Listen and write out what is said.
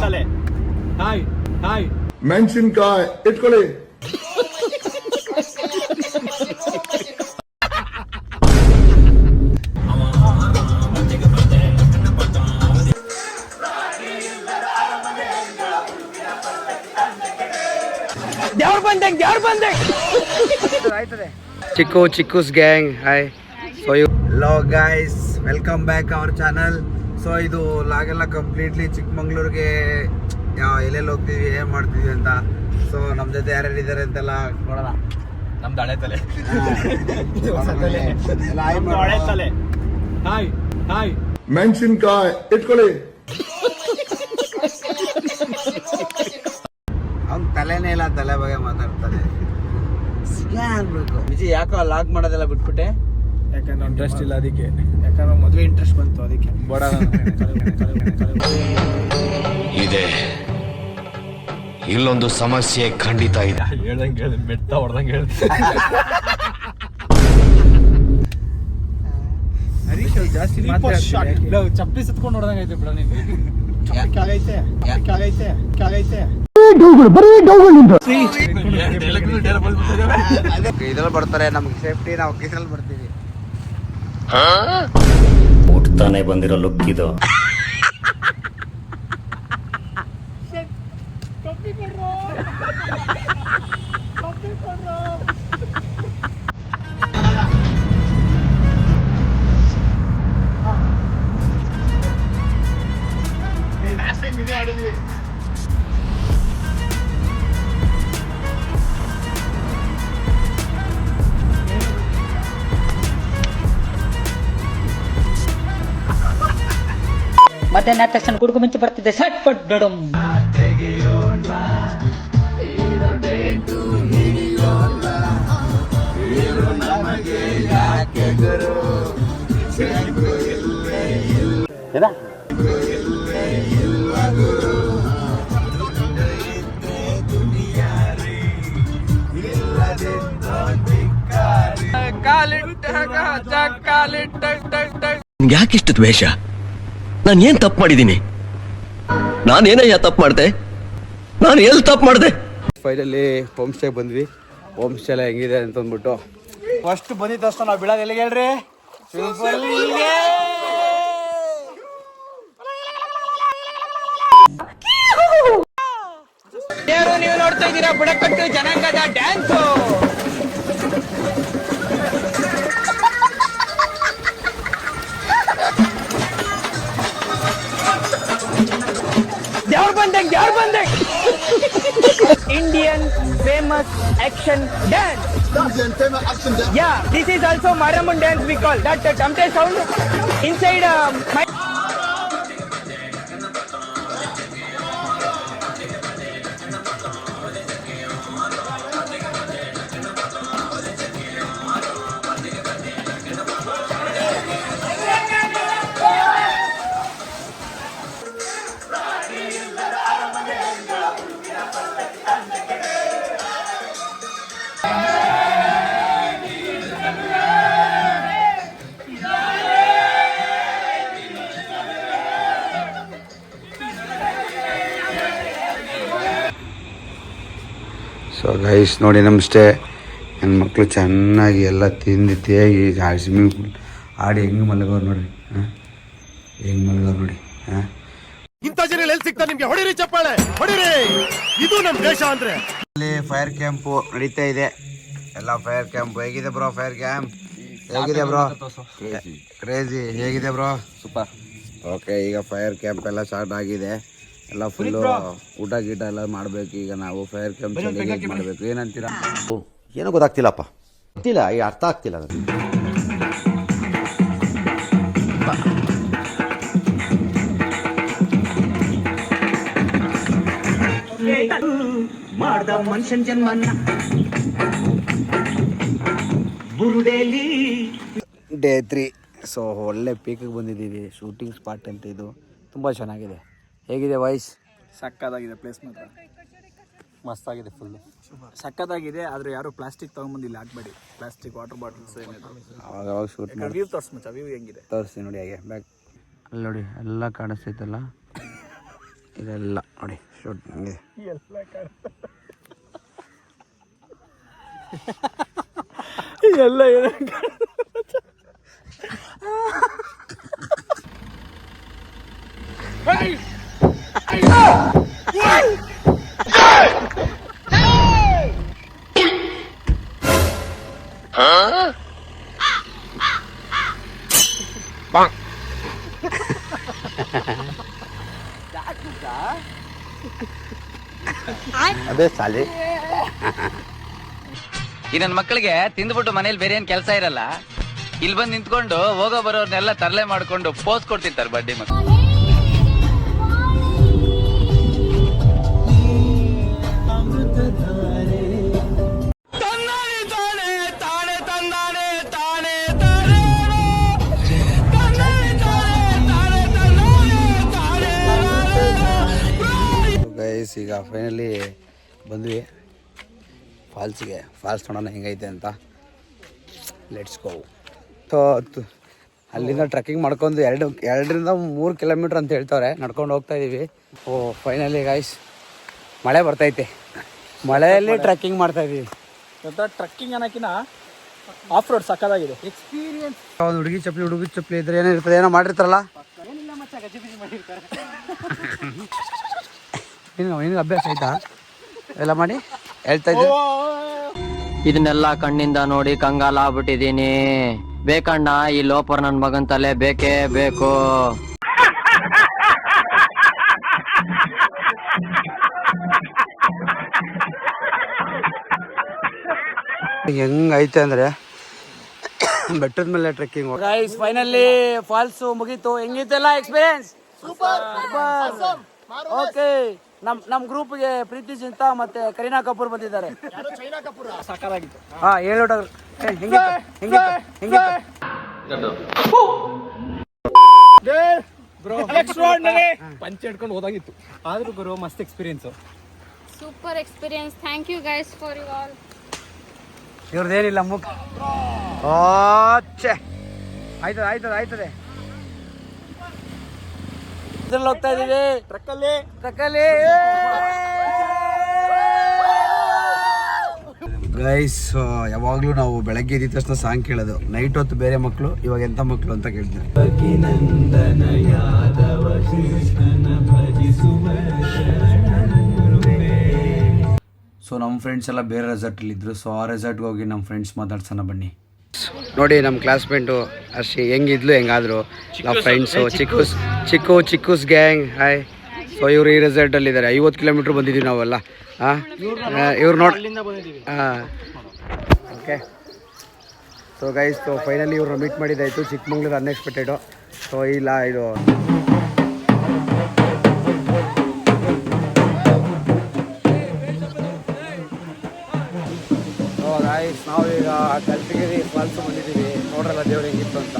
ತಲೆ hi hi ಮೆಣಸಿನ್ಕಾಯಿ ಇಟ್ಕೊಳ್ಳಿ. Chikkus gang hi. So hello guys, welcome back our channel. So ಇದು ಲಾಗೆಲ್ಲ ಕಂಪ್ಲೀಟ್ಲಿ ಚಿಕ್ಕಮಂಗ್ಳೂರಿಗೆ ಎಲ್ಲೆಲ್ಲಿ ಹೋಗ್ತೀವಿ, ಏನ್ ಮಾಡ್ತೀವಿ ಅಂತ. ಸೊ ನಮ್ಮ ಜೊತೆ ಯಾರ್ಯಾರು ಇದ್ದಾರೆ ಅಂತೆಲ್ಲ ನೋಡೋಣ. ನಮ್ದು ಹಳೆ ತಲೆ ಹಳೆ ತಲೆ ಹಾಯ್ ಹಾಯ್ ಮೆಣಸಿನ್ಕಾಯಿ ಇಟ್ಕೊಳ್ಳಿ. ಅವ್ನ್ ತಲೆನೇ ಇಲ್ಲ, ತಲೆ ಬಗ್ಗೆ ಮಾತಾಡ್ತಾನೆ. ಅನ್ಬೇಕು ವಿಜಿ, ಯಾಕೋ ಲಾಗ್ ಮಾಡೋದೆಲ್ಲ ಬಿಟ್ಬಿಟ್ಟೆ? ಯಾಕಂದ್ರೆ ಇಂಟ್ರೆಸ್ಟ್ ಇಲ್ಲ ಅದಕ್ಕೆ. ಯಾಕಂದ್ರೆ ಮದುವೆ ಇಂಟ್ರೆಸ್ಟ್ ಬಂತು ಅದಕ್ಕೆ. ಬಡ ಇದೆ, ಇಲ್ಲೊಂದು ಸಮಸ್ಯೆ ಖಂಡಿತ ಇದೆ. ಹೇಳ್ದಂಗೆ ಹೇಳಿ, ಮೆಟ್ಟ ಹೊಡ್ದಂಗೆ ಹೇಳಿ. ಹರೀಶ್ ಜಾಸ್ತಿ ಚಪ್ಪಲಿ ಸುತ್ಕೊಂಡು ಹೊಡ್ದಂಗೆ ಐತೆ ಬಿಡ. ನೀನು ಕೆಳಗೈತೆ ಕೆಳಗೈತೆ ಕೆಳಗೈತೆ ಇದ್ರಲ್ಲಿ ಬರ್ತಾರೆ. ನಮ್ಗೆ ಸೇಫ್ಟಿ, ನಾವು ಕಿಸಲ್ಲಿ ಬರ್ತೀವಿ. ಹುಟ್ತಾನೆ ಬಂದಿರೋ ಲುಕ್ ಇದು. ಮಧ್ಯಾಹ್ನ ತಕ್ಷಣ ಗುಡುಗು ಮಿಂಚು ಬರ್ತಿದ್ದೆ. ಸಟ್ ಪಟ್ ಡಡಮ್. ಯಾಕಿಷ್ಟು ದ್ವೇಷ? ನಾನು ಏನ್ ತಪ್ಪು ಮಾಡಿದ್ದೀನಿ? ನಾನೇನಯ್ಯ ತಪ್ಪು ಮಾಡಿದೆ? ನಾನು ಎಲ್ಲಿ ತಪ್ಪು ಮಾಡಿದೆ? ಫೈನಲಿ ಹೋಮ್ ಸ್ಟೇ ಬಂದ್ವಿ. ಹೋಮ್ ಸ್ಟೇ ಎಲ್ಲ ಹೆಂಗಿದೆ ಅಂತ ಅಂದ್ಬಿಟ್ಟು ಫಸ್ಟ್ ಬಂದಿದ್ದ ತಕ್ಷಣ ನಾವು ಬೀಳೋದು ಎಲ್ಲಿಗೆ ಹೇಳ್ರಿ? ನೀವು ನೋಡ್ತಾ ಇದ್ದೀರಾ ಬುಡಕಟ್ಟು ಜನಾಂಗದ dance. Indian famous action dance. Yeah, this is also Maramun dance we call. That tamte sound inside my. So guys ನೋಡಿ, ನಮ್ಮ ಸ್ಟೇ ನನ್ನ ಮಕ್ಕಳು ಚೆನ್ನಾಗಿ ಎಲ್ಲ ತಿಂದು ತೇಗಿ ಸ್ವಿಮ್ಮಿಂಗ್ ಪೂಲ್ ಆಡಿ ಹೆಂಗೆ ಮಲಗೋರು ನೋಡ್ರಿ. ಹೆಂಗೆ ಮಲಗೋರು ನೋಡಿ. ಇಂಥ ಜನ ಎಲ್ಲಿ ಸಿಗ್ತಾರೆ ನಿಮ್ಗೆ? ಹೊಡಿರಿ ಚಪ್ಪಾಳೆ, ಹೊಡಿರಿ. ಇದು ನಮ್ಮ ದೇಶ ಅಂದ್ರೆ. ಅಲ್ಲಿ ಫೈರ್ ಕ್ಯಾಂಪು ನಡೀತಾ ಇದೆ. ಎಲ್ಲ ಫೈರ್ ಕ್ಯಾಂಪ್ ಹೇಗಿದೆ ಬ್ರೋ? ಫೈರ್ ಕ್ಯಾಂಪ್ ಹೇಗಿದೆ ಬ್ರೋ? ಕ್ರೇಜಿ ಹೇಗಿದೆ ಬ್ರೋ? ಸೂಪರ್. ಓಕೆ, ಈಗ ಫೈರ್ ಕ್ಯಾಂಪ್ ಎಲ್ಲ ಸ್ಟಾರ್ಟ್ ಆಗಿದೆ. ಎಲ್ಲ ಫುಲ್ಲು ಊಟ ಗೀಟ ಎಲ್ಲ ಮಾಡಬೇಕು. ಈಗ ನಾವು ಫೈರ್ ಕ್ಯಾಂಪ್ ಮಾಡಬೇಕು. ಏನಂತೀರಾ? ಏನೋ ಗೊತ್ತಾಗ್ತಿಲ್ಲಪ್ಪ, ಗೊತ್ತಿಲ್ಲ, ಈ ಅರ್ಥ ಆಗ್ತಿಲ್ಲ. ಮಾಡ್ದ ಮನುಷ್ಯನ್ ಜನ್ಮನ್ನ ಬುರುಡೇಲಿ. ಡೇ 3. ಸೊ ಒಳ್ಳೆ ಪೀಕಿಗೆ ಬಂದಿದ್ದೀವಿ. ಶೂಟಿಂಗ್ ಸ್ಪಾಟ್ ಅಂತ ಇದು ತುಂಬ ಚೆನ್ನಾಗಿದೆ. ಹೇಗಿದೆ ವಾಯ್ಸ್? ಸಕ್ಕತ್ತಾಗಿದೆ ಪ್ಲೇಸ್, ಮಾತ್ರ ಮಸ್ತಾಗಿದೆ. ಫುಲ್ಲು ಸಕ್ಕತ್ತಾಗಿದೆ. ಆದರೆ ಯಾರು ಪ್ಲಾಸ್ಟಿಕ್ ತೊಗೊಂಬಂದಿಲ್ಲ, ಹಾಕ್ಬೇಡಿ. ಪ್ಲಾಸ್ಟಿಕ್ ವಾಟರ್ ಬಾಟಲ್ಸ್ ಏನಿದೆ ಅವಾಗ ಶೂಟ್ ಮಾಡಿ ವ್ಯೂ ತೋರಿಸ್ ಮಚ್ಚ. ವ್ಯೂ ಹೆಂಗಿದೆ ತೋರಿಸಿ ನೋಡಿ. ಹಾಗೆ ಬ್ಯಾಕ್ ಅಲ್ಲಿ ನೋಡಿ ಎಲ್ಲ ಕಾಣಿಸ್ತೈತಲ್ಲ. ಇದೆಲ್ಲ ನೋಡಿ ಶೂಟ್ ಹಂಗೆ ಎಲ್ಲ ಅದೇ ಸಾಲಿ ಈ ನನ್ನ ಮಕ್ಕಳಿಗೆ ತಿಂದ್ಬಿಟ್ಟು ಮನೇಲಿ ಬೇರೆ ಏನ್ ಕೆಲಸ ಇರಲ್ಲ, ಇಲ್ಲಿ ಬಂದು ನಿಂತ್ಕೊಂಡು ಹೋಗೋ ಬರೋರ್ನೆಲ್ಲ ತರಲೆ ಮಾಡ್ಕೊಂಡು ಪೋಸ್ ಕೊಡ್ತಿರ್ತಾರೆ ಬಡ್ಡಿ ಮಕ್ಕಳು. ಗೈಸ್ ಈಗ ಫೈನಲಿ ಬಂದ್ವಿ ಫಾಲ್ಸಿಗೆ. ಫಾಲ್ಸ್ ನೋಡೋಣ ಹೆಂಗೈತೆ ಅಂತ. Let's go. ಅಲ್ಲಿಂದ ಟ್ರೆಕ್ಕಿಂಗ್ ಮಾಡ್ಕೊಂಡು 2 3 ಕಿಲೋಮೀಟ್ರ್ ಅಂತ ಹೇಳ್ತವ್ರೆ, ನಡ್ಕೊಂಡು ಹೋಗ್ತಾ ಇದ್ದೀವಿ. ಫೈನಲಿ ಗೈಸ್ ಮಳೆ ಬರ್ತೈತೆ, ಮಳೆಯಲ್ಲಿ ಟ್ರೆಕ್ಕಿಂಗ್ ಮಾಡ್ತಾ ಇದ್ದೀವಿ. ಟ್ರೆಕ್ಕಿಂಗ್ ಅನ್ನೋಕ್ಕಿಂತ ಆಫ್ ರೋಡ್ ಸಕ್ಕದಾಗಿದೆ ಎಕ್ಸ್ಪೀರಿಯನ್ಸ್. ಒಂದು ಹುಡುಗಿ ಚಪ್ಪಲಿ ಇದ್ರೆ ಏನಿರ್ತದೆ, ಏನೋ ಮಾಡಿರ್ತಾರಲ್ಲ, ನಿನಗೆ ಅಭ್ಯಾಸ ಆಯ್ತಾ ಎಲ್ಲ ಮಾಡಿ ಹೇಳ್ತಾ ಇದ್ದೀನಿ. ಇದನ್ನೆಲ್ಲ ಕಣ್ಣಿಂದ ನೋಡಿ ಕಂಗಾಲ ಆಗ್ಬಿಟ್ಟಿದೀನಿ. ಬೇಕಣ್ಣ ಈ ಲೋಪರ್ ನನ್ ಮಗನ್ ತಲೆ ಬೇಕೇ ಬೇಕು. ಹೆಂಗೈತೆ ಅಂದ್ರೆ ಬೆಟ್ಟದ ಮೇಲೆ ಟ್ರೆಕ್ಕಿಂಗ್. ಗೈಸ್ ಫೈನಲಿ ಫಾಲ್ಸ್ ಮುಗೀತು. ಹೆಂಗಿತ್ತಲ್ಲ ಎಕ್ಸ್ಪೀರಿಯನ್ಸ್? ಸೂಪರ್. ಓಕೆ, ನಮ್ ಗ್ರೂಪ್ಗೆ ಪ್ರೀತಿ ಜಿಂತಾ ಮತ್ತೆ ಕರೀನಾ ಕಪೂರ್ ಬಂದಿದ್ದಾರೆ. ಸಕ್ಕದಾಗಿತ್ತು. ಹಾ ಹೇಳು ಪಂಚೆ ಹಿಡ್ಕೊಂಡು ಹೋದಾಗಿತ್ತು. ಆದ್ರೂ ಗುರು ಮಸ್ತ್ experience. Super experience. Thank you guys for you all. ಇವ್ರದ್ದೇನಿಲ್ಲ ಮುಖ. ಆಯ್ತದೆ ಇದ್ರಲ್ಲಿ ಹೋಗ್ತಾ ಇದೀವಿ ಟ್ರಕ್ಕಲ್ಲಿ. ಗೈಸ್ ಯಾವಾಗಲೂ ನಾವು ಬೆಳಗ್ಗೆ ಎದ್ದ ತಕ್ಷಣ ಸಾಂಗ್ ಕೇಳೋದು. ನೈಟ್ ಹೊತ್ತು ಬೇರೆ ಮಕ್ಕಳು, ಇವಾಗ ಎಂಥ ಮಕ್ಕಳು ಅಂತ ಕೇಳ್ತಾರೆ. ಸೊ ನಮ್ಮ ಫ್ರೆಂಡ್ಸ್ ಎಲ್ಲ ಬೇರೆ ರೆಸಾರ್ಟಲ್ಲಿ ಇದ್ರು. ಸೊ ಆ ರೆಸಾರ್ಟ್ಗೆ ಹೋಗಿ ನಮ್ಮ ಫ್ರೆಂಡ್ಸ್ ಮಾತಾಡ್ಸೋಣ ಬನ್ನಿ. ನೋಡಿ ನಮ್ಮ ಕ್ಲಾಸ್ಮೇಟು ಅಷ್ಟೇ ಹೆಂಗಿದ್ಲು ಹೆಂಗಾದ್ರು ನಮ್ಮ ಫ್ರೆಂಡ್ಸು. ಚಿಕ್ಕೂಸ್ ಗ್ಯಾಂಗ್. ಹಾಯ್. ಸೊ ಇವರು ಈ ರೆಸಾರ್ಟಲ್ಲಿದ್ದಾರೆ. 50 ಕಿಲೋಮೀಟ್ರ್ ಬಂದಿದ್ದೀವಿ ನಾವೆಲ್ಲ. ಇವ್ರು ನೋಡಿ. Okay. So guys, so finally ಇವ್ರನ್ನ ಮೀಟ್ ಮಾಡಿದ್ದಾಯಿತು. ಚಿಕ್ಕಮಂಗ್ಳೂರು ಅನ್ಎಕ್ಸ್ಪೆಕ್ಟೆಡು. ಸೊ ಇಲ್ಲ ಇದು ಗೈಸ್ ನಾವೀಗ ಕಲ್ಪಿಗಿರಿ ಫಾಲ್ಸ್ ಬಂದಿದ್ದೀವಿ. ನೋಡ್ರಲ್ಲ ದೇವ್ರು ಹೆಂಗಿತ್ತು ಅಂತ.